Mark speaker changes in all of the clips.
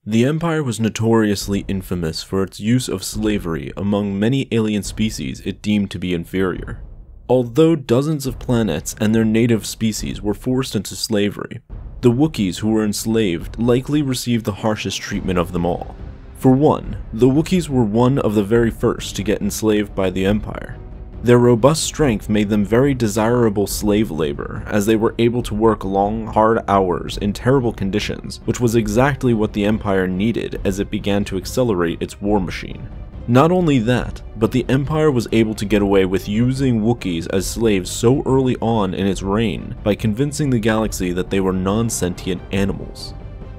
Speaker 1: The Empire was notoriously infamous for its use of slavery among many alien species it deemed to be inferior. Although dozens of planets and their native species were forced into slavery, the Wookiees who were enslaved likely received the harshest treatment of them all. For one, the Wookiees were one of the very first to get enslaved by the Empire. Their robust strength made them very desirable slave labor, as they were able to work long, hard hours in terrible conditions, which was exactly what the Empire needed as it began to accelerate its war machine. Not only that, but the Empire was able to get away with using Wookiees as slaves so early on in its reign by convincing the galaxy that they were non-sentient animals.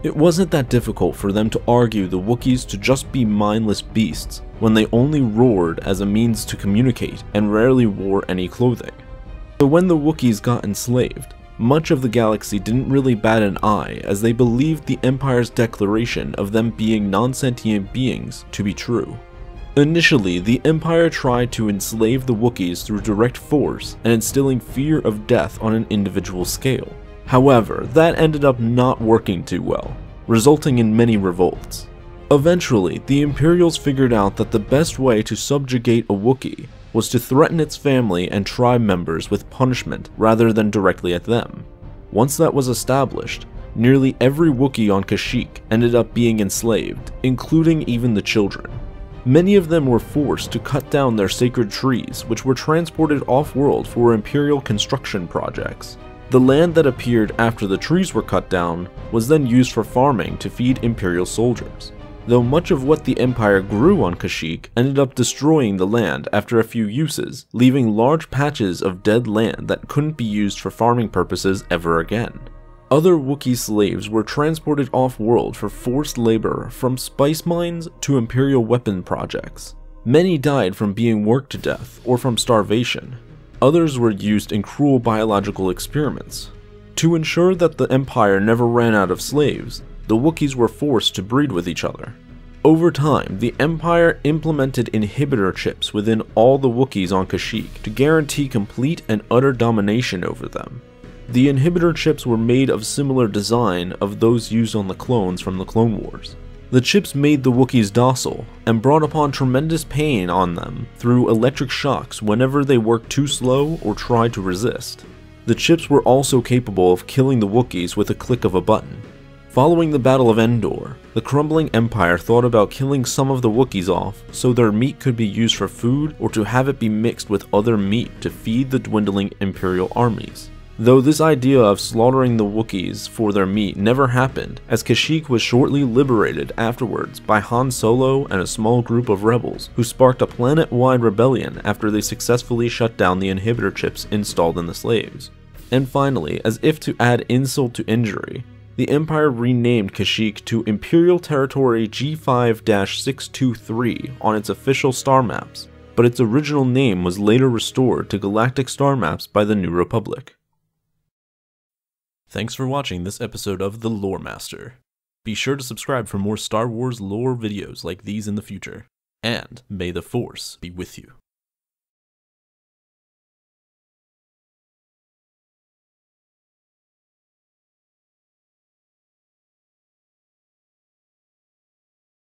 Speaker 1: It wasn't that difficult for them to argue the Wookiees to just be mindless beasts when they only roared as a means to communicate and rarely wore any clothing. So when the Wookiees got enslaved, much of the galaxy didn't really bat an eye as they believed the Empire's declaration of them being non-sentient beings to be true. Initially, the Empire tried to enslave the Wookiees through direct force and instilling fear of death on an individual scale. However, that ended up not working too well, resulting in many revolts. Eventually, the Imperials figured out that the best way to subjugate a Wookiee was to threaten its family and tribe members with punishment rather than directly at them. Once that was established, nearly every Wookiee on Kashyyyk ended up being enslaved, including even the children. Many of them were forced to cut down their sacred trees, which were transported off-world for Imperial construction projects. The land that appeared after the trees were cut down was then used for farming to feed Imperial soldiers, though much of what the Empire grew on Kashyyyk ended up destroying the land after a few uses, leaving large patches of dead land that couldn't be used for farming purposes ever again. Other Wookiee slaves were transported off-world for forced labor from spice mines to Imperial weapon projects. Many died from being worked to death or from starvation. Others were used in cruel biological experiments. To ensure that the Empire never ran out of slaves, the Wookiees were forced to breed with each other. Over time, the Empire implemented inhibitor chips within all the Wookiees on Kashyyyk to guarantee complete and utter domination over them. The inhibitor chips were made of similar design of those used on the clones from the Clone Wars. The chips made the Wookiees docile, and brought upon tremendous pain on them through electric shocks whenever they worked too slow or tried to resist. The chips were also capable of killing the Wookiees with a click of a button. Following the Battle of Endor, the crumbling Empire thought about killing some of the Wookiees off so their meat could be used for food or to have it be mixed with other meat to feed the dwindling Imperial armies. Though this idea of slaughtering the Wookiees for their meat never happened, as Kashyyyk was shortly liberated afterwards by Han Solo and a small group of rebels who sparked a planet-wide rebellion after they successfully shut down the inhibitor chips installed in the slaves. And finally, as if to add insult to injury, the Empire renamed Kashyyyk to Imperial Territory G5-623 on its official star maps, but its original name was later restored to galactic star maps by the New Republic. Thanks for watching this episode of The Lore Master. Be sure to subscribe for more Star Wars lore videos like these in the future. And may the Force be with you.